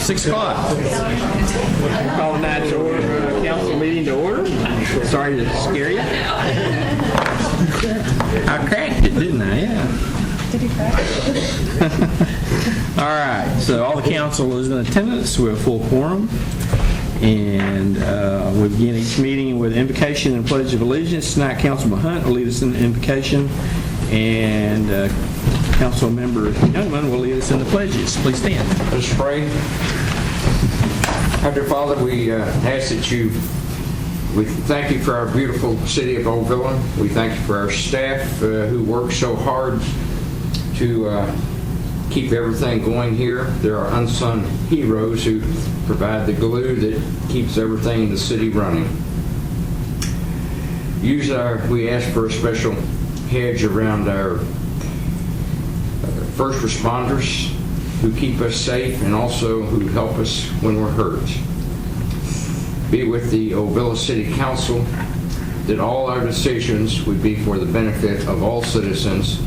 6 o'clock. Call tonight's council meeting to order. Sorry to scare you. I cracked it, didn't I? Yeah. Did you crack it? All right, so all the council is in attendance. We have full quorum. And we begin each meeting with invocation and pledge of allegiance. Tonight, Councilman Hunt will lead us in the invocation, and Council Member Youngman will lead us in the pledges. Please stand. Let's pray. Heavenly Father, we ask that we thank you for our beautiful city of Ovilla. We thank you for our staff who work so hard to keep everything going here. There are unsung heroes who provide the glue that keeps everything in the city running. We ask for a special hedge around our first responders who keep us safe and also who help us when we're hurt. Be with the Ovilla City Council, that all our decisions would be for the benefit of all citizens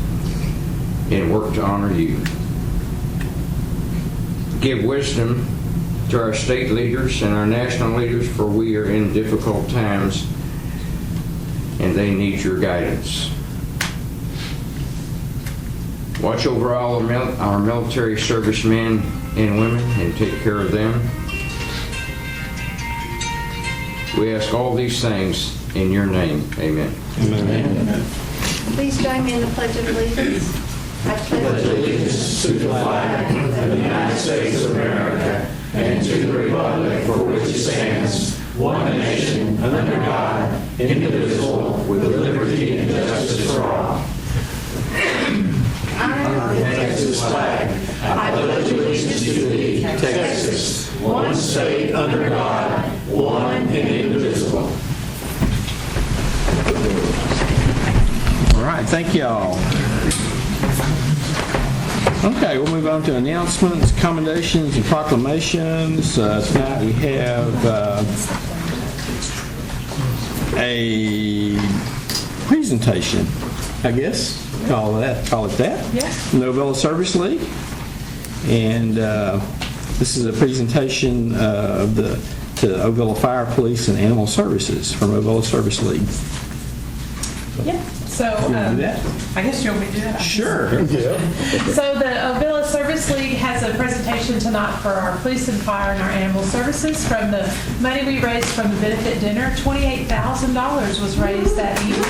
and work to honor you. Give wisdom to our state leaders and our national leaders, for we are in difficult times and they need your guidance. Watch over all our military servicemen and women and take care of them. We ask all these things in your name. Amen. Amen. Please join me in the Pledge of Allegiance. I pledge allegiance to the flag of the United States of America and to the republic for which it stands, one nation, under God, indivisible, with liberty and justice for all. I pledge this flag. I pledge allegiance to thee, Texas, one state under God, one and indivisible. All right, thank you all. Okay, we'll move on to announcements, commendations, and proclamations. Tonight we have a presentation, I guess. Call it that. Yes. From the Ovilla Service League. And this is a presentation of to Ovilla Fire, Police, and Animal Services from Ovilla Service League. Yeah. So, I guess you want me to do that? Sure. So the Ovilla Service League has a presentation tonight for our police and fire and our animal services from the money we raised from the benefit dinner. $28,000 was raised that evening.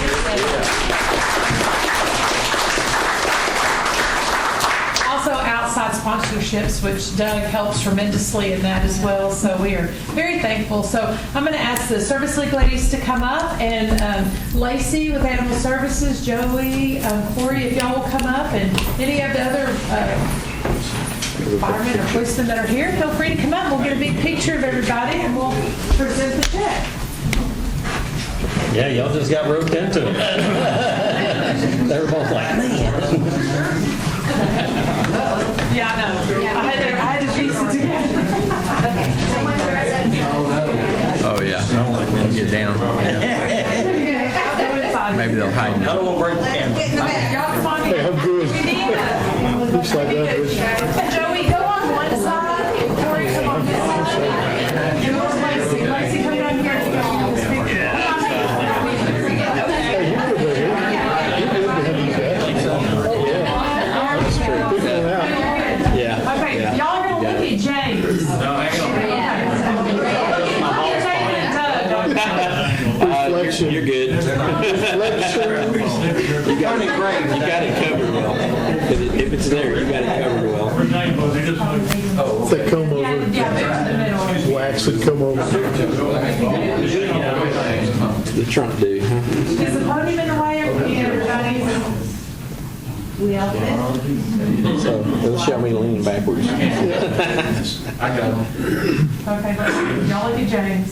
Also outside sponsorships, which Doug helps tremendously in that as well. So we are very thankful. So I'm going to ask the Service League ladies to come up, and Lacey with Animal Services, Joey, Corey, if y'all will come up, and any of the other firemen or policemen that are here, feel free to come up. We'll get a big picture of everybody, and we'll present the check. Yeah, y'all just got roped into it. They were both like, man. Yeah, I know. I had to piece it together. Oh, yeah. They'll get down. Maybe they'll hide I now. don't want to break the camera. Y'all come on here. I'm good. Looks like that was... Joey, go on one side. Corey, come on this side. Lacey, come down here. Yeah. Okay, y'all are going to look at James. No, hang Reflection. You're good. You got it great. You got it covered well. If it's there, you got it covered well. They come over, wax it, come over. The trunk do. Is the podium in the way? Everybody? We out there? So it'll show me leaning backwards. I got them. Okay, y'all look at James.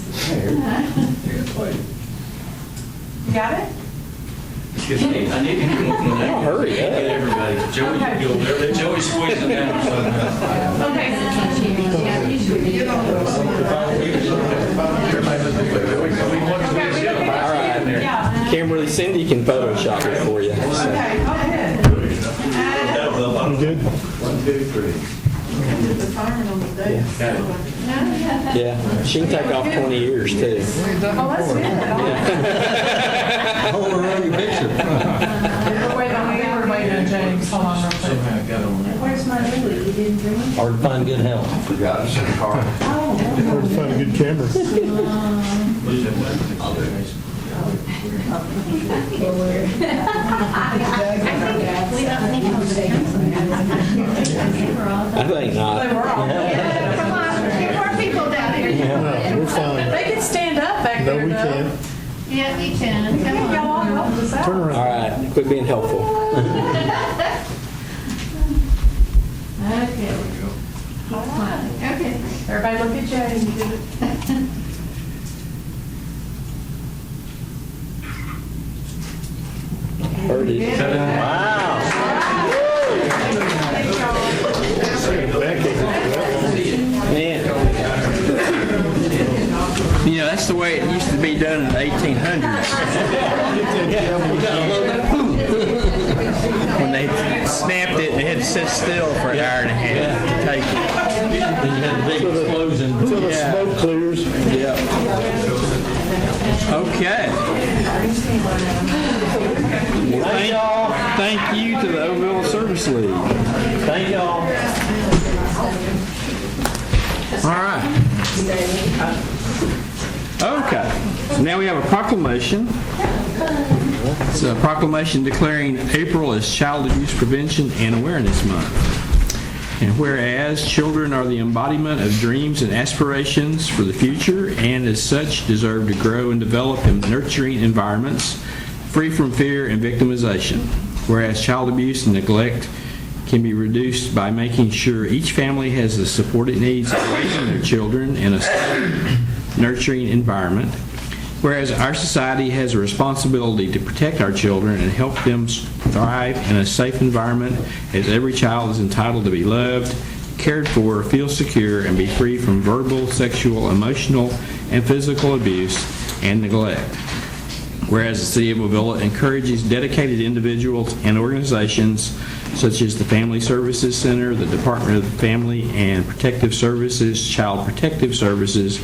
You got it? I need to Hurry up. everybody. Joey, Okay. go there. Let Joey squeeze it down. Okay. All right. Yeah. Kimberly, Cindy can Photoshop it for you. Okay, go ahead. I'm good. 1, 2, 3. Yeah, she can take off 20 years too. Oh, that's good. Hold her on your picture. We're waiting on James. Hold on real quick. Where's my Lily? You didn't bring it? Hard to find good help. Forgot us in the car. Hard to find a good camera. We don't think I'm I think not. They were all. Come on, get more people down here. No, we're fine. They can stand up back No, there, we though. can't. Yeah, we can. Come Y'all all on. help us out. Turn around. All right, quit being helpful. Okay. Okay. Everybody look at Jay. Heard it. Wow. Man. You know, that's the way it used to be done in the 1800s. When they snapped it, they had to sit still for an hour and a half to take it. Then you had the big explosion. Until the Yeah. smoke clears. Yep. Okay. Well, thank you to the Ovilla Service League. Thank y'all. All right. Okay. So now we have a proclamation. It's a proclamation declaring April as Child Abuse Prevention and Awareness Month. And whereas children are the embodiment of dreams and aspirations for the future, and as such deserve to grow and develop in nurturing environments free from fear and victimization. Whereas child abuse and neglect can be reduced by making sure each family has the support it needs in raising their children in a safe, nurturing environment. Whereas our society has a responsibility to protect our children and help them thrive in a safe environment, as every child is entitled to be loved, cared for, feel secure, and be free from verbal, sexual, emotional, and physical abuse and neglect. Whereas the City of Ovilla encourages dedicated individuals and organizations such as the Family Services Center, the Department of Family and Protective Services, Child Protective Services,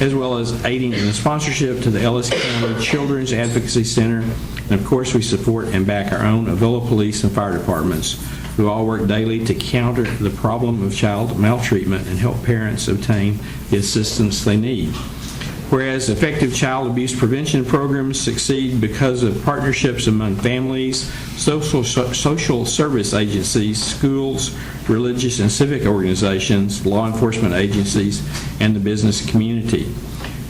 as well as aiding in the sponsorship to the Ellis County Children's Advocacy Center. And of course, we support and back our own Ovilla Police and Fire Departments, who all work daily to counter the problem of child maltreatment and help parents obtain the assistance they need. Whereas effective child abuse prevention programs succeed because of partnerships among families, social service agencies, schools, religious and civic organizations, law enforcement agencies, and the business community.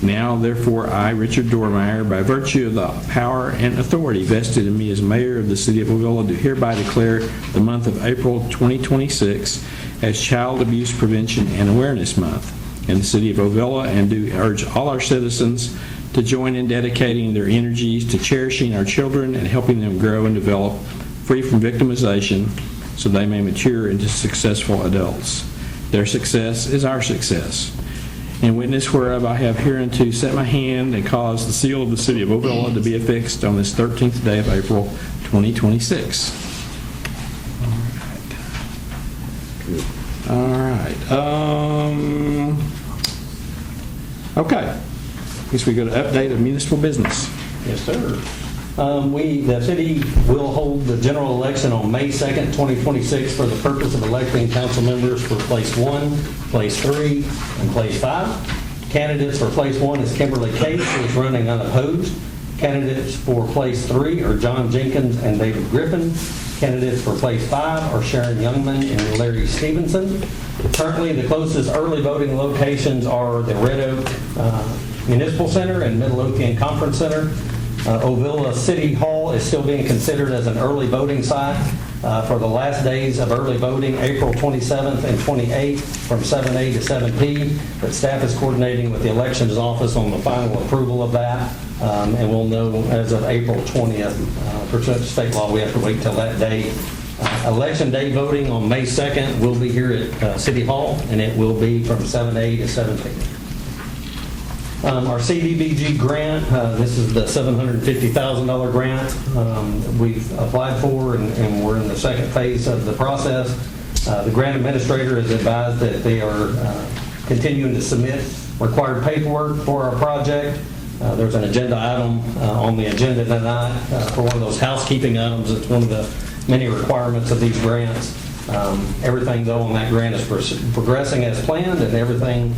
Now, therefore, I, Richard Dormeyer, by virtue of the power and authority vested in me as mayor of the City of Ovilla, do hereby declare the month of April 2026 as Child Abuse Prevention and Awareness Month in the City of Ovilla, and do urge all our citizens to join in dedicating their energies to cherishing our children and helping them grow and develop free from victimization so they may mature into successful adults. Their success is our success. In witness whereof I have hereunto set my hand and caused the seal of the City of Ovilla to be affixed on this 13th day of April 2026. All right. Okay. Guess we go to update of municipal business. Yes, sir. The city will hold the general election on May 2nd, 2026 for the purpose of electing council members for Place 1, Place 3, and Place 5. Candidates for Place 1 is Kimberly Case, who is running unopposed. Candidates for Place 3 are John Jenkins and David Griffin. Candidates for Place 5 are Sharon Youngman and Larry Stevenson. Currently, the closest early voting locations are the Red Oak Municipal Center and Midlothian Conference Center. Ovilla City Hall is still being considered as an early voting site for the last days of early voting, April 27th and 28th from 7A to 7P. But staff is coordinating with the elections office on the final approval of that, and we'll know as of April 20th. Pursuant to state law, we have to wait till that day. Election day voting on May 2nd will be here at City Hall, and it will be from 7A to 7P. Our CDBG grant, this is the $750,000 grant we've applied for, and we're in the second phase of the process. The grant administrator has advised that they are continuing to submit required paperwork for our project. There's an agenda item on the agenda tonight for one of those housekeeping items. It's one of the many requirements of these grants. Everything, though, on that grant is progressing as planned, and everything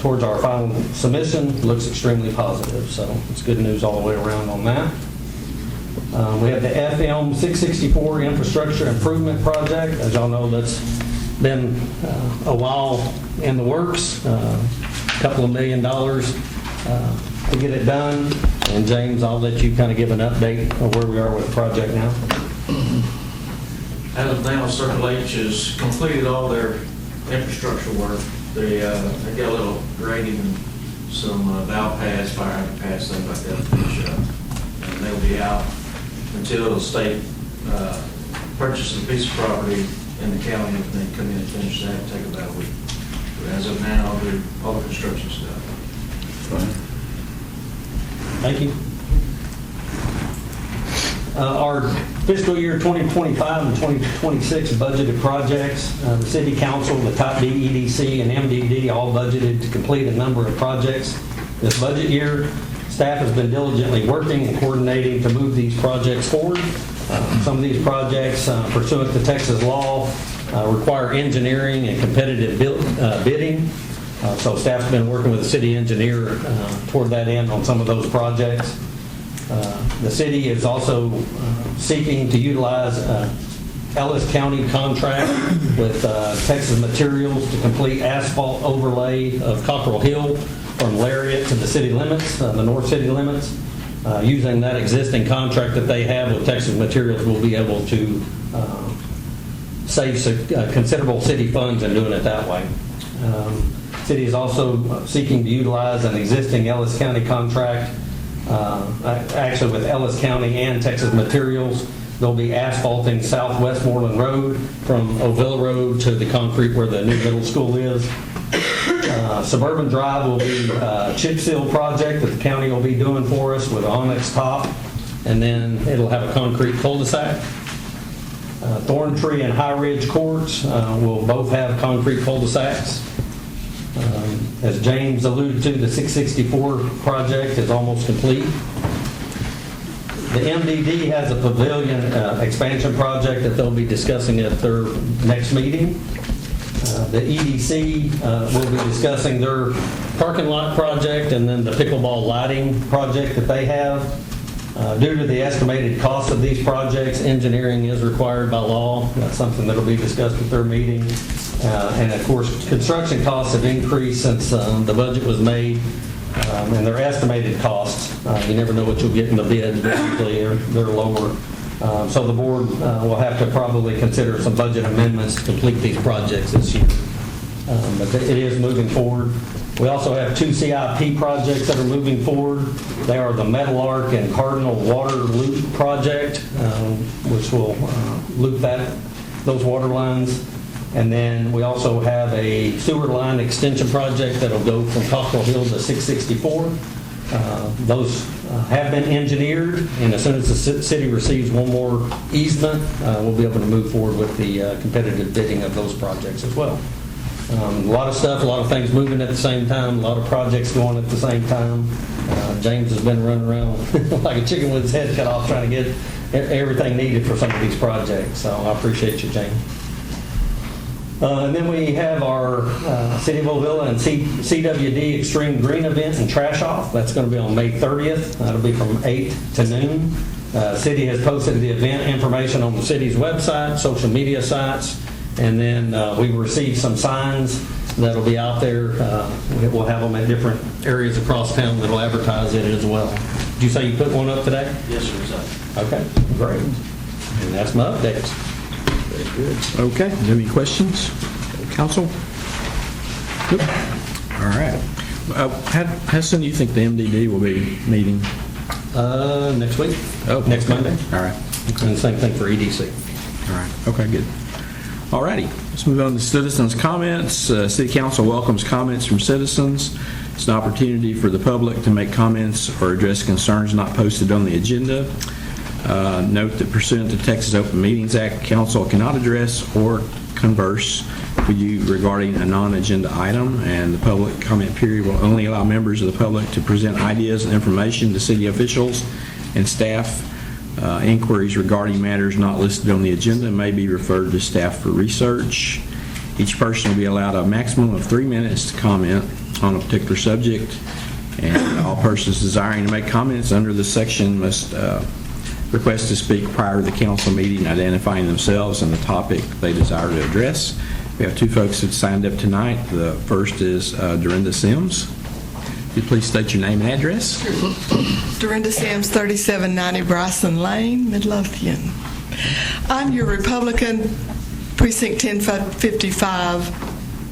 towards our final submission looks extremely positive. So it's good news all the way around on that. We have the FM 664 Infrastructure Improvement Project. As y'all know, that's been a while in the works, a couple of $1 million to get it done. And James, I'll let you kind of give an update of where we are with the project now. As of now, Circle H has completed all their infrastructure work. They got a little grading and some valve pads, fire hydrant pads, things like that to finish up. And they'll be out until the state purchases a piece of property in the county, and they come in and finish that, take about a week. But as of now, I'll do all the construction stuff. Thank you. Our fiscal year 2025 and 2026 budgeted projects, the City Council, the Top D, EDC, and MDD all budgeted to complete a number of projects this budget year. Staff has been diligently working and coordinating to move these projects forward. Some of these projects, pursuant to Texas law, require engineering and competitive bidding. So staff's been working with the city engineer toward that end on some of those projects. The city is also seeking to utilize Ellis County contract with Texas Materials to complete asphalt overlay of Cockrell Hill from Lariat to the city limits, the north city limits. Using that existing contract that they have with Texas Materials, we'll be able to save considerable city funds in doing it that way. City is also seeking to utilize an existing Ellis County contract, actually with Ellis County and Texas Materials. They'll be asphalting South Westmoreland Road from Ovilla Road to the concrete where the new middle school is. Suburban Drive will be a chip seal project that the county will be doing for us with onyx top, and then it'll have a concrete cul-de-sac. Thorntree and High Ridge Courts will both have concrete cul-de-sacs. As James alluded to, the 664 project is almost complete. The MDD has a pavilion expansion project that they'll be discussing at their next meeting. The EDC will be discussing their parking lot project and then the pickleball lighting project that they have. Due to the estimated cost of these projects, engineering is required by law. That's something that will be discussed at their meeting. And of course, construction costs have increased since the budget was made, and their estimated costs, you never know what you'll get in the bid, but usually they're lower. So the board will have to probably consider some budget amendments to complete these projects this year. But it is moving forward. We also have 2 CIP projects that are moving forward. They are the Metal Arc and Cardinal Water Loop project, which will loop those water lines. And then we also have a sewer line extension project that'll go from Cockrell Hill to 664. Those have been engineered, and as soon as the city receives one more easement, we'll be able to move forward with the competitive bidding of those projects as well. A lot of stuff, a lot of things moving at the same time, a lot of projects going at the same time. James has been running around like a chicken with his head cut off trying to get everything needed for some of these projects, so I appreciate you, James. And then we have our City of Ovilla and CWD Extreme Green event and Trash Off. That's going to be on May 30th. That'll be from 8 to noon. City has posted the event information on the city's website, social media sites, and then we received some signs that'll be out there. We'll have them at different areas across town that'll advertise it as well. Did you say you put one up today? Yes, sir. Sir. Okay, great. And that's my updates. Very good. Okay, do you have any questions, council? Nope. All right. How soon do you think the MDD will be meeting? Next week. Oh, Next okay. Monday. All right. And the same thing for EDC. All right. Okay, good. All righty. Let's move on to citizens' comments. City Council welcomes comments from citizens. It's an opportunity for the public to make comments or address concerns not posted on the agenda. Note that pursuant to Texas Open Meetings Act, council cannot address or converse with you regarding a non-agenda item, and the public comment period will only allow members of the public to present ideas and information to city officials and staff. Inquiries regarding matters not listed on the agenda may be referred to staff for research. Each person will be allowed a maximum of 3 minutes to comment on a particular subject, and all persons desiring to make comments under this section must request to speak prior to the council meeting, identifying themselves and the topic they desire to address. We have 2 folks that signed up tonight. The first is Dorinda Sims. Could you please state your name and address? Dorinda Sims, 3790 Bryson Lane, Midlothian. I'm your Republican Precinct 1055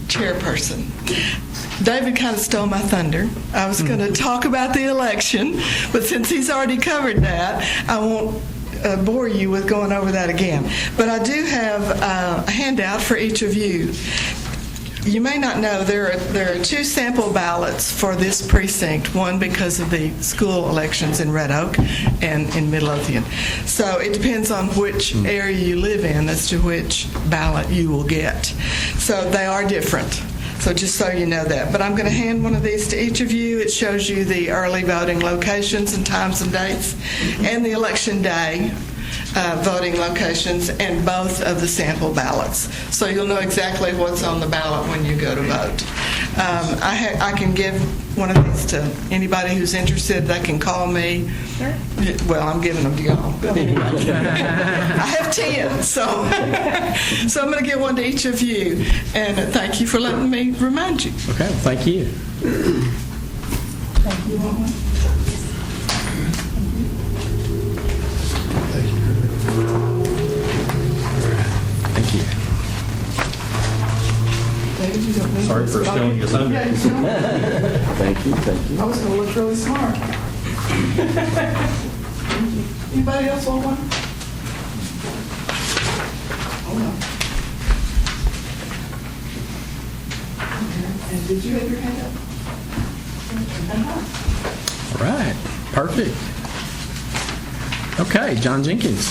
chairperson. David kind of stole my thunder. I was going to talk about the election, but since he's already covered that, I won't bore you with going over that again. But I do have a handout for each of you. You may not know there are 2 sample ballots for this precinct, one because of the school elections in Red Oak and in Midlothian. So it depends on which area you live in as to which ballot you will get. So they are different. So just so you know that. But I'm going to hand one of these to each of you. It shows you the early voting locations and times and dates, and the election day voting locations, and both of the sample ballots. So you'll know exactly what's on the ballot when you go to vote. I can give one of these to anybody who's interested. They can call me. Sure. Well, I'm giving them to y'all. I have 10, so I'm going to give one to each of you. And thank you for letting me remind you. Okay, thank you. Thank you. Want one? Thank you. David, you don't need Sorry this, for but I'll stealing your thunder. Yeah, you don't. Thank you. I was going to look really smart. Anybody else want one? Hold on. And did you have your hand up? All right, perfect. Okay, John Jenkins.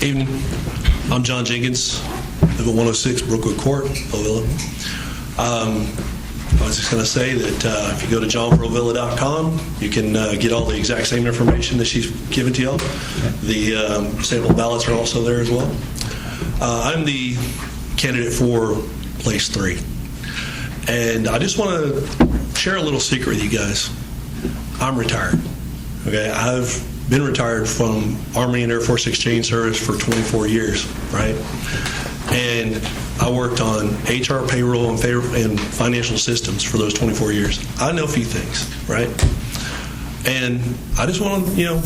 Evening. I'm John Jenkins. Live at 106 Brookwood Court, Ovilla. I was just going to say that if you go to johnforovilla.com, you can get all the exact same information that she's given to y'all. The sample ballots are also there as well. I'm the candidate for place 3. And I just want to share a little secret with you guys. I'm retired. Okay, I've been retired from Army and Air Force Exchange Service for 24 years, right? And I worked on HR, payroll, and financial systems for those 24 years. I know a few things, right? And I just want to,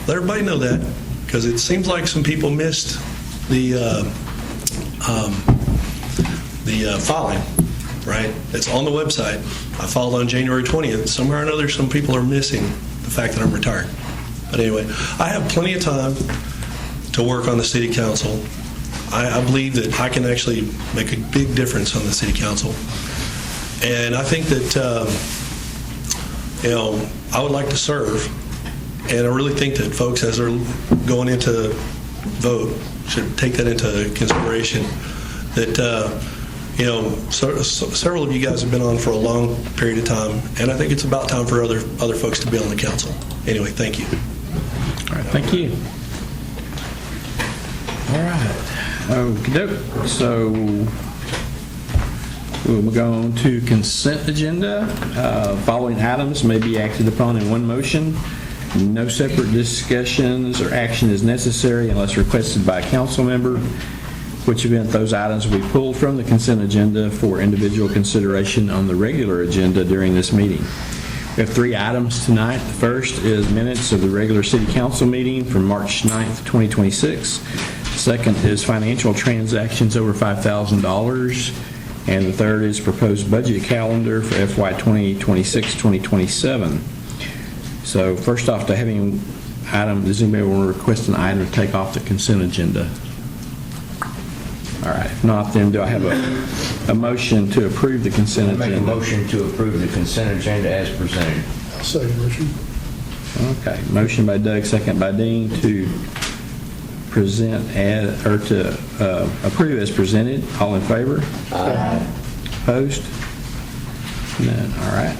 let everybody know that, because it seems like some people missed the filing, right? It's on the website. I filed on January 20th. Somewhere or another, some people are missing the fact that I'm retired. But anyway, I have plenty of time to work on the city council. I believe that I can actually make a big difference on the city council. And I think that, I would like to serve. And I really think that folks, as they're going into vote, should take that into consideration. That, several of you guys have been on for a long period of time, and I think it's about time for other folks to be on the council. Anyway, thank you. All right, thank you. All right. Okay, so we'll go on to consent agenda. Following items may be acted upon in one motion. No separate discussions or action is necessary unless requested by a council member, which event those items will be pulled from the consent agenda for individual consideration on the regular agenda during this meeting. We have 3 items tonight. The first is minutes of the regular city council meeting from March 9th, 2026. Second is financial transactions over $5,000. And the third is proposed budget calendar for FY 2026-2027. So first off, does anybody want to request an item to take off the consent agenda? All right. If not, then do I have a motion to approve the consent agenda? Make a motion to approve the consent agenda as presented. Second, Richard. Okay, motion by Doug, second by Dean to present to approve as presented. All in favor? Aye. Opposed? None. All right.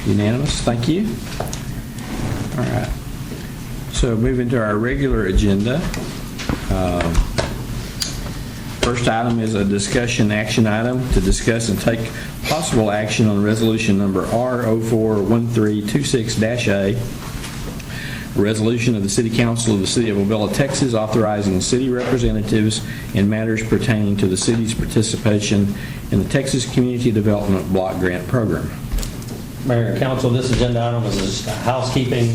Unanimous. Thank you. All right. So moving to our regular agenda. First item is a discussion action item to discuss and take possible action on resolution number R041326-A, a resolution of the City Council of the City of Ovilla, Texas, authorizing city representatives in matters pertaining to the city's participation in the Texas Community Development Block Grant Program. Mayor and council, this agenda item is a housekeeping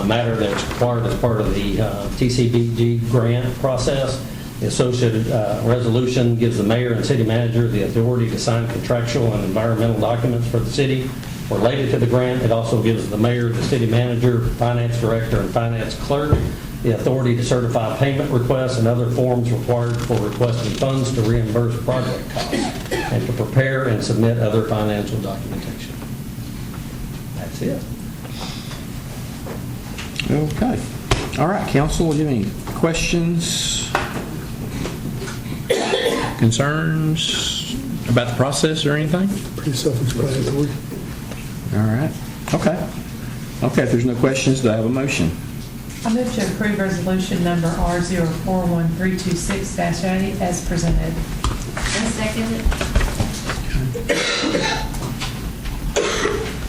matter that's required as part of the TCBG grant process. The associated resolution gives the mayor and city manager the authority to sign contractual and environmental documents for the city related to the grant. It also gives the mayor, the city manager, finance director, and finance clerk the authority to certify payment requests and other forms required for requesting funds to reimburse project costs and to prepare and submit other financial documentation. That's it. Okay. All right, council, do you have any questions, concerns about the process or anything? Pretty self-explanatory. All right. Okay. Okay, if there's no questions, do I have a motion? I move to approve resolution number R041326-A as presented. I second it.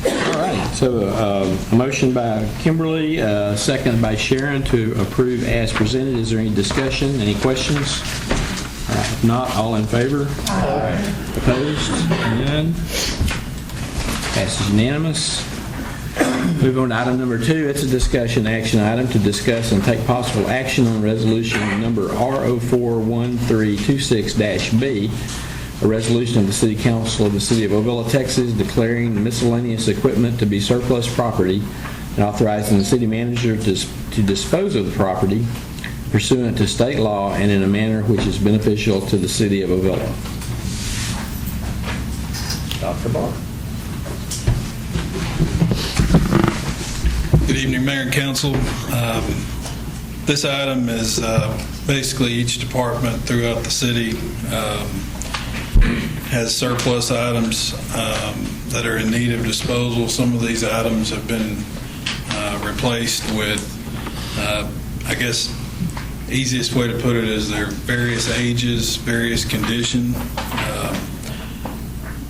All right, so a motion by Kimberly, second by Sharon to approve as presented. Is there any discussion, any questions? All right, if not, all in favor? Aye. Opposed? None. Passes unanimous. Move on to item number 2. It's a discussion action item to discuss and take possible action on resolution number R041326-B, a resolution of the City Council of the City of Ovilla, Texas, declaring miscellaneous equipment to be surplus property and authorizing the city manager to dispose of the property pursuant to state law and in a manner which is beneficial to the City of Ovilla. Dr. Barr. Good evening, Mayor and Council. This item is basically each department throughout the city has surplus items that are in need of disposal. Some of these items have been replaced with, I guess, easiest way to put it is they're various ages, various condition.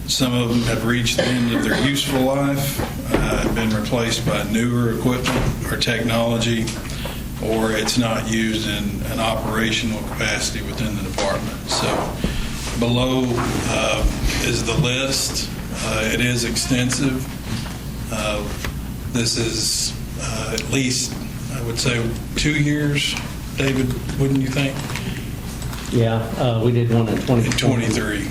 Some of them have reached the end of their useful life, have been replaced by newer equipment or technology, or it's not used in an operational capacity within the department. So below is the list. It is extensive. This is at least, I would say, 2 years, David, wouldn't you think? Yeah, we did one in 23.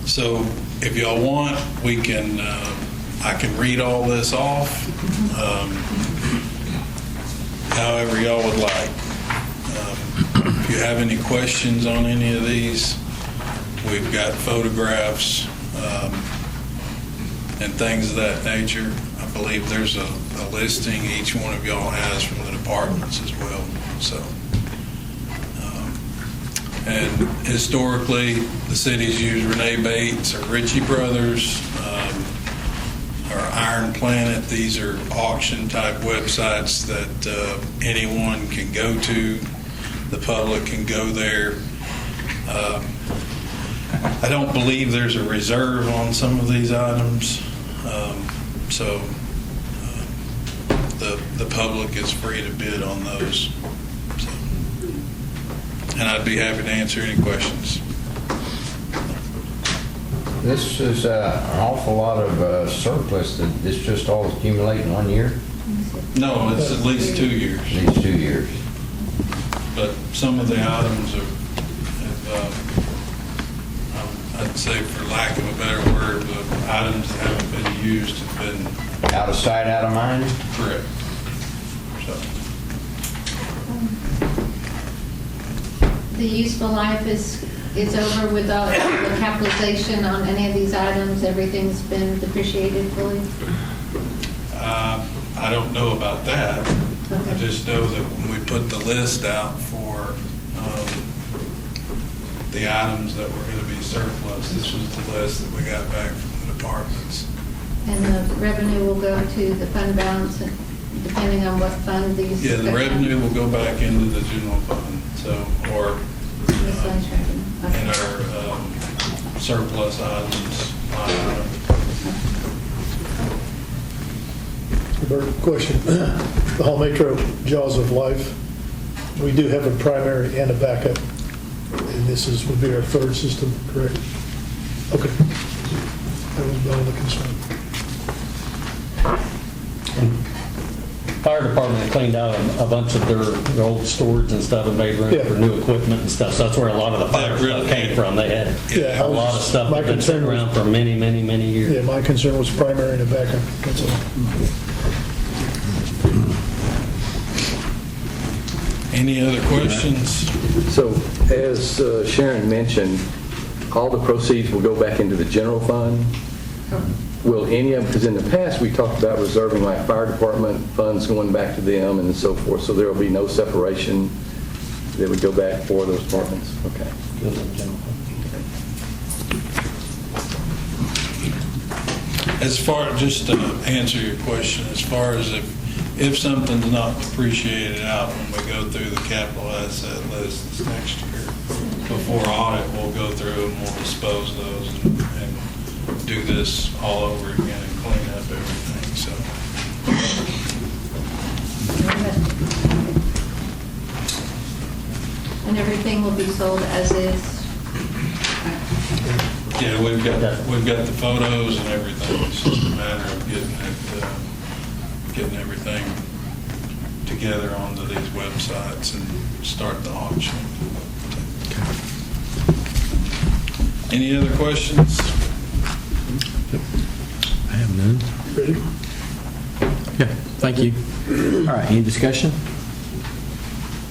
So if y'all want, we can, I can read all this off, however y'all would like. If you have any questions on any of these, we've got photographs and things of that nature. I believe there's a listing each one of y'all has from the departments as well. So. And historically, the cities use Renee Bates or Ritchie Brothers or Iron Planet. These are auction-type websites that anyone can go to. The public can go there. I don't believe there's a reserve on some of these items, so the public is free to bid on those. And I'd be happy to answer any questions. This is an awful lot of surplus that this just all accumulate in 1 year? No, it's at least 2 years. At least 2 years. But some of the items have I'd say, for lack of a better word, the items that haven't been used have been... Out of sight, out of mind? Correct. So. The useful life is over with all the capitalization on any of these items. Everything's been depreciated fully. I don't know about that. I just know that when we put the list out for the items that were going to be surplus, this was the list that we got back from the departments. And the revenue will go to the fund balance, depending on what fund these. Yeah, the revenue will go back into the general fund, so, or Miscellaneous revenue. in Okay. our surplus items line item. Bert, question. The Hall Metro Jaws of Life, we do have a primary and a backup, and this would be our third system, correct? Okay. That was my only concern. Fire department cleaned out a bunch of their old storage and stuff and made room Yeah. for new equipment and stuff. So that's where a lot of the fire That stuff really- came from. They had Yeah, a lot of stuff my that's been sitting concern was- around for many, many, many years. Yeah, my concern was primary and a backup, that's all. Any other questions? So, as Sharon mentioned, all the proceeds will go back into the general fund. Will any of, because in the past, we talked about reserving like fire department funds going back to them and so forth, so there will be no separation that would go back for those departments? Okay. Goes in general fund. As far, just to answer your question, as far as if something's not depreciated out when we go through the capital asset list this next year, before audit, we'll go through and we'll dispose of those and do this all over again and clean up everything, so. And everything will be sold as is? Yeah, we've got the photos and everything. It's just a matter of getting everything together onto these websites and start the auction. Any other questions? I have none. Ready? Yeah, thank you. All right, any discussion?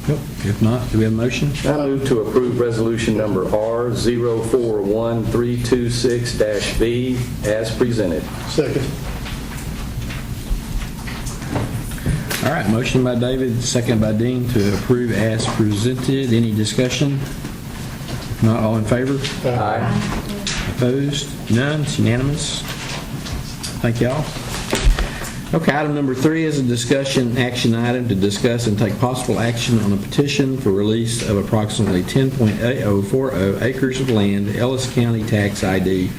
Nope. If not, do we have a motion? I move to approve resolution number R041326-V as presented. Second. All right, motion by David, second by Dean to approve as presented. Any discussion? If not, all in favor? Aye. Opposed? None? It's unanimous. Thank y'all. Okay, item number 3 is a discussion action item to discuss and take possible action on a petition for release of approximately 10.8040 acres of land, Ellis County Tax ID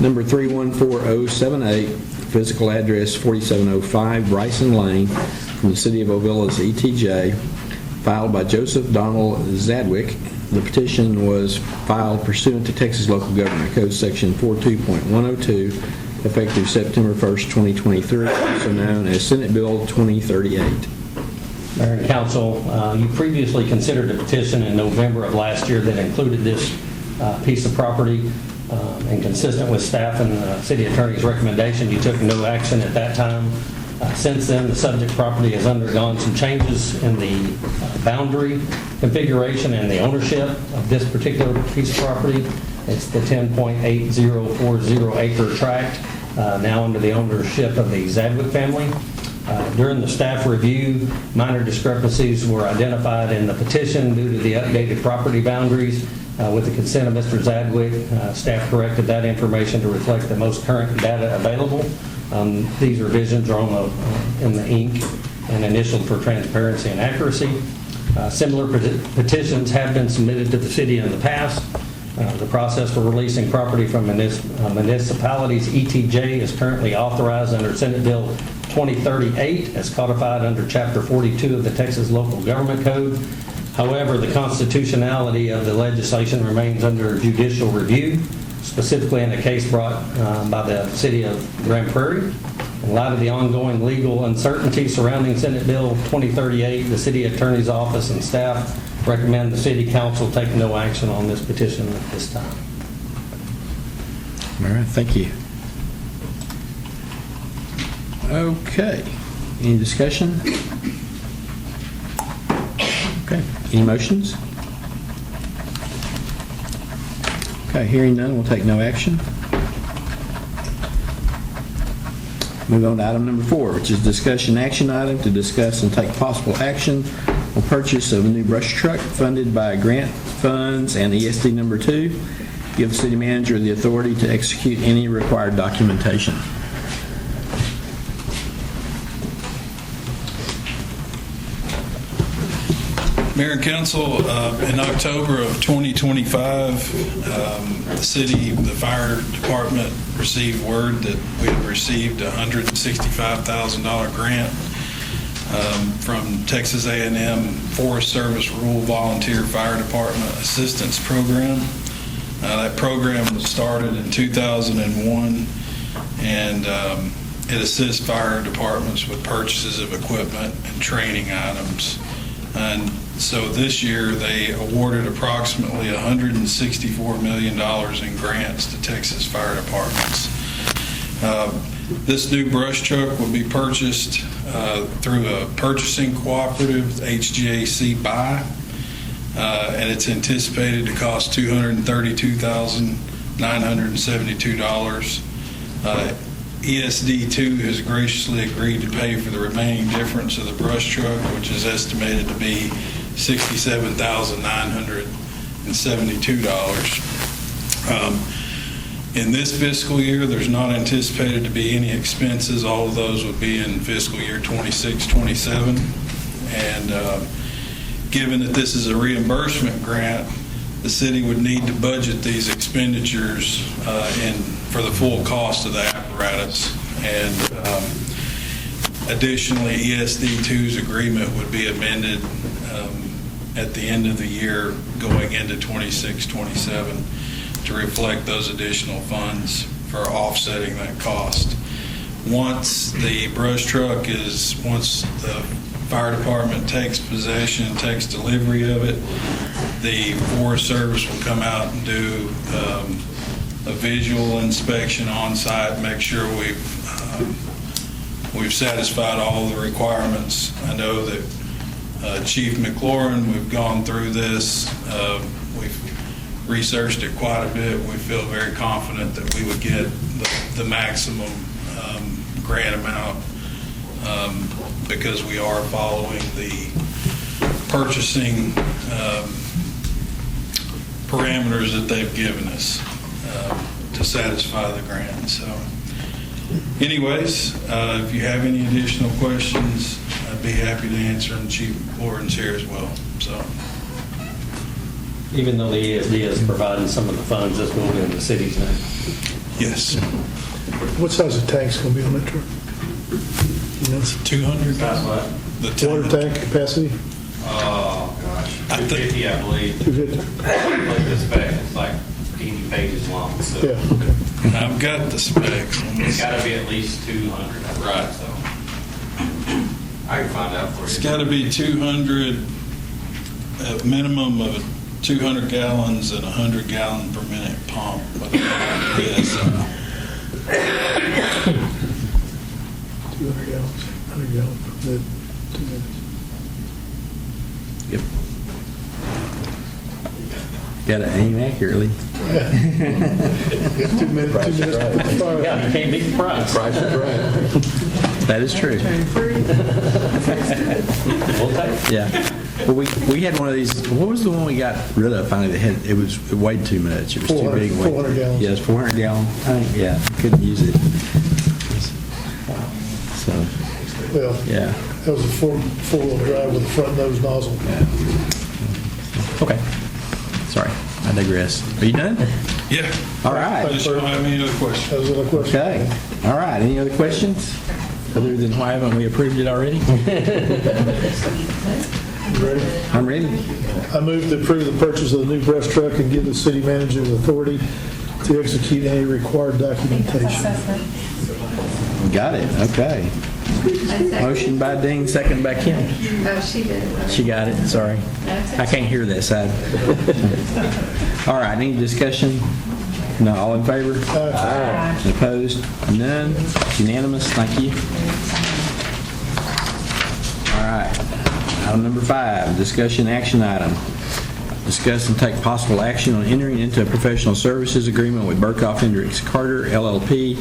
number 314078, physical address 4705 Bryson Lane, from the City of Ovilla's ETJ, filed by Joseph Donald Zadwick. The petition was filed pursuant to Texas Local Government Code Section 42.102, effective September 1st, 2023, also known as Senate Bill 2038. Mayor and Council, you previously considered a petition in November of last year that included this piece of property, and consistent with staff and the city attorney's recommendation, you took no action at that time. Since then, the subject property has undergone some changes in the boundary configuration and the ownership of this particular piece of property. It's the 10.8040 acre tract, now under the ownership of the Zadwick family. During the staff review, minor discrepancies were identified in the petition due to the updated property boundaries. With the consent of Mr. Zadwick, staff corrected that information to reflect the most current data available. These revisions are in the ink and initialed for transparency and accuracy. Similar petitions have been submitted to the city in the past. The process for releasing property from municipalities ETJ is currently authorized under Senate Bill 2038 as codified under Chapter 42 of the Texas Local Government Code. However, the constitutionality of the legislation remains under judicial review, specifically in a case brought by the city of Grand Prairie. In light of the ongoing legal uncertainty surrounding Senate Bill 2038, the city attorney's office and staff recommend the city council take no action on this petition at this time. All right, thank you. Okay, any discussion? Okay, any motions? Okay, hearing none, we'll take no action. Move on to item number 4, which is discussion action item to discuss and take possible action on purchase of a new brush truck funded by grant funds and ESD number 2. Give the city manager the authority to execute any required documentation. Mayor and Council, in October of 2025, the city, the fire department received word that we had received a $165,000 grant from Texas A&M Forest Service Rural Volunteer Fire Department Assistance Program. That program was started in 2001, and it assists fire departments with purchases of equipment and training items. And so this year, they awarded approximately $164 million in grants to Texas fire departments. This new brush truck will be purchased through a purchasing cooperative, HGAC Buy, and it's anticipated to cost $232,972. ESD2 has graciously agreed to pay for the remaining difference of the brush truck, which is estimated to be $67,972. In this fiscal year, there's not anticipated to be any expenses. All of those would be in fiscal year 26-27. And given that this is a reimbursement grant, the city would need to budget these expenditures for the full cost of the apparatus. And additionally, ESD2's agreement would be amended at the end of the year going into 26-27 to reflect those additional funds for offsetting that cost. Once the brush truck once the fire department takes possession, takes delivery of it, the Forest Service will come out and do a visual inspection on site, make sure we've satisfied all the requirements. I know that Chief McLaurin, we've gone through this. We've researched it quite a bit. We feel very confident that we would get the maximum grant amount because we are following the purchasing parameters that they've given us to satisfy the grant. So anyways, if you have any additional questions, I'd be happy to answer them. Chief McLaurin's here as well. So Even though the ESD is providing some of the funds, this will go in the city's name. yes. What size of tank's going to be on that truck? You know, 200? The water tank capacity? Oh, gosh. I think- 250, I believe. 250? Like the spec, it's like 80 pages long, so Yeah, okay. I've got the specs. it's got to be at least 200. Right. So I can find out for you. It's got to be 200, a minimum of 200 gallons and 100 gallon per minute pump. But it is, 200 gallons, 100 gallons per minute, 2 minutes. Yep. Got to aim accurately. Yeah. 2 minutes, 2 minutes to put the fire. Yeah, you can't beat the price. Price is right. That is true. We'll take it. Yeah. Well, we had one of these. What was the one we got rid of finally? It weighed too much. It was too 400 big. 400 gallons. Yes, 400 gallon. I think, yeah, couldn't use it. So, Well, yeah. that was a four-wheel drive with a front nose nozzle. Okay. Sorry, I digress. Are you done? yeah. All right. Just don't have any other questions. That was another question. Okay. All right. Any other questions? Other than why haven't we approved it already? Ready? I'm ready. I move to approve the purchase of the new brush truck and give the city manager the authority to execute any required documentation. Got it. Okay. Motion by Dean, second by Kim. Oh, she did it. She got it. Sorry. I can't hear that side. All right. Any discussion? No. All in favor? Aye. Opposed? None. Unanimous. Thank you. All right. Item number 5, discussion action item. Discuss and take possible action on entering into a professional services agreement with Burkhoff Hendricks Carter, LLP,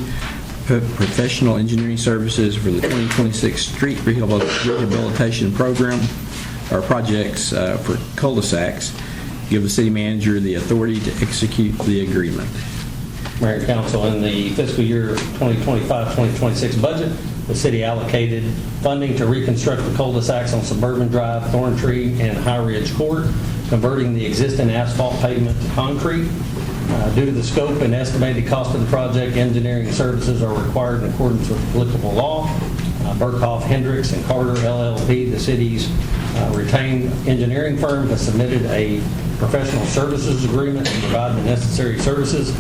professional engineering services for the 2026 street rehabilitation program or projects for cul-de-sacs. Give the city manager the authority to execute the agreement. Mayor and council, in the fiscal year 2025-2026 budget, the city allocated funding to reconstruct the cul-de-sacs on Suburban Drive, Thorntree, and High Ridge Court, converting the existing asphalt pavement to concrete. Due to the scope and estimated cost of the project, engineering services are required in accordance with applicable law. Burkhoff, Hendricks, and Carter LLP, the city's retained engineering firm, has submitted a professional services agreement to provide the necessary services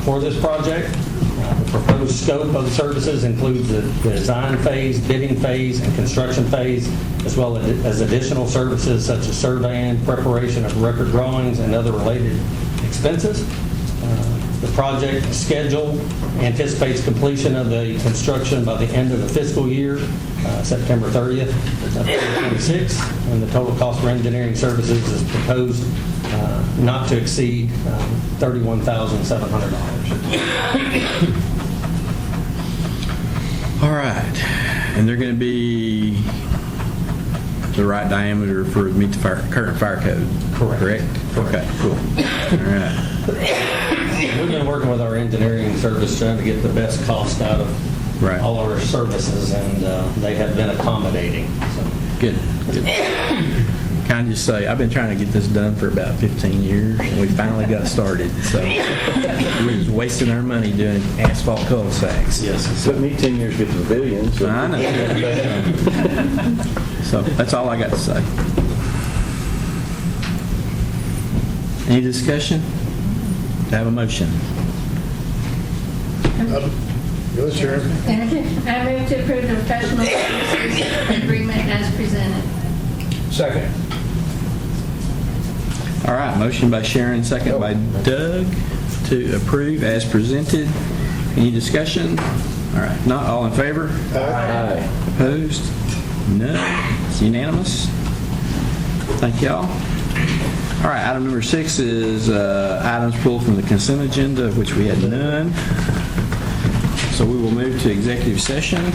for this project. The proposed scope of the services includes the design phase, bidding phase, and construction phase, as well as additional services such as surveying, preparation of record drawings, and other related expenses. The project schedule anticipates completion of the construction by the end of the fiscal year, September 30th, 2026, and the total cost for engineering services is proposed not to exceed $31,700. All right, and they're going to be the right diameter for meet the current fire code. Correct. Okay. Cool. All right. We've been working with our engineering service trying to get the best cost out of all our services, and they have been accommodating. So. Good. Can I just say, I've been trying to get this done for about 15 years, and we finally got started. So we're just wasting our money doing asphalt cul-de-sacs. Yes. It took me 10 years to get to the billion. So. I know. So that's all I got to say. Any discussion? Do I have a motion? Go, Sharon. I move to approve the professional services agreement as presented. Second. All right, motion by Sharon, second by Doug to approve as presented. Any discussion? All right, not all in favor? Aye. Opposed? None. It's unanimous. Thank y'all. All right, item number 6 is items pulled from the consent agenda, of which we had none. So we will move to executive session.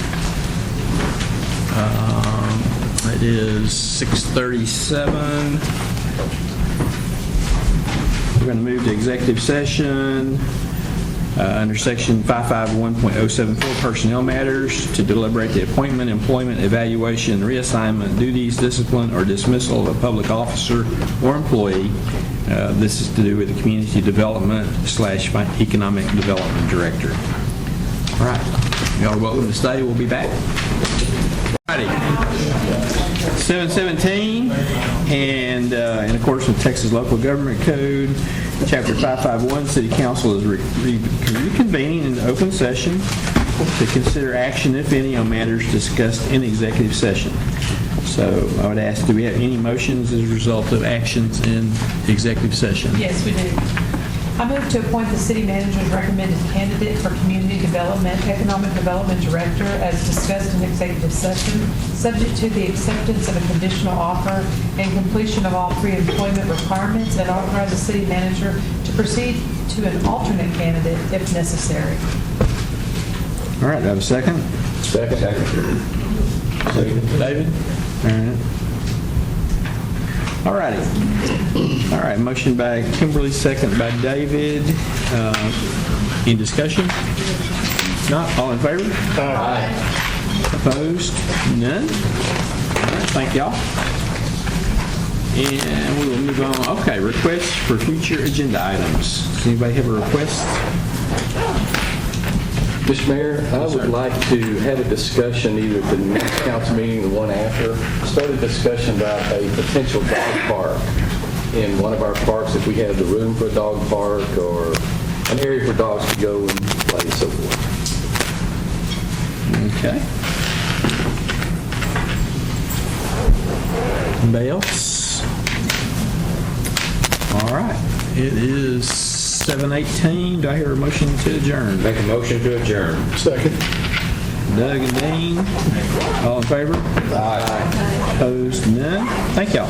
It is 6:37. We're going to move to executive session under section 551.074 personnel matters to deliberate the appointment, employment, evaluation, reassignment, duties, discipline, or dismissal of a public officer or employee. This is to do with the community development / economic development director. All right, y'all are welcome to stay. We'll be back. All righty. 7:17, and in accordance with Texas Local Government Code, Chapter 551, City Council is reconvening in open session to consider action, if any, on matters discussed in executive session. So I would ask, do we have any motions as a result of actions in executive session? Yes, we do. I move to appoint the city manager's recommended candidate for community development, economic development director as discussed in executive session, subject to the acceptance of a conditional offer and completion of all pre-employment requirements, and authorize the city manager to proceed to an alternate candidate if necessary. All right, do I have a second? Second. David? All right. All righty. All right, motion by Kimberly, second by David. Any discussion? Not, all in favor? Aye. Opposed? None? All right, thank y'all. And we will move on. Okay, requests for future agenda items. Does anybody have a request? Mr. Mayor, I would like to have a discussion either at the next council meeting or the one after. Start a discussion about a potential dog park in one of our parks, if we have the room for a dog park or an area for dogs to go and play and so forth. Okay. Anybody else? All right. It is 7:18. Do I hear a motion to adjourn? Make a motion to adjourn. Second. Doug and Dean, all in favor? Aye. Opposed? None? Thank y'all.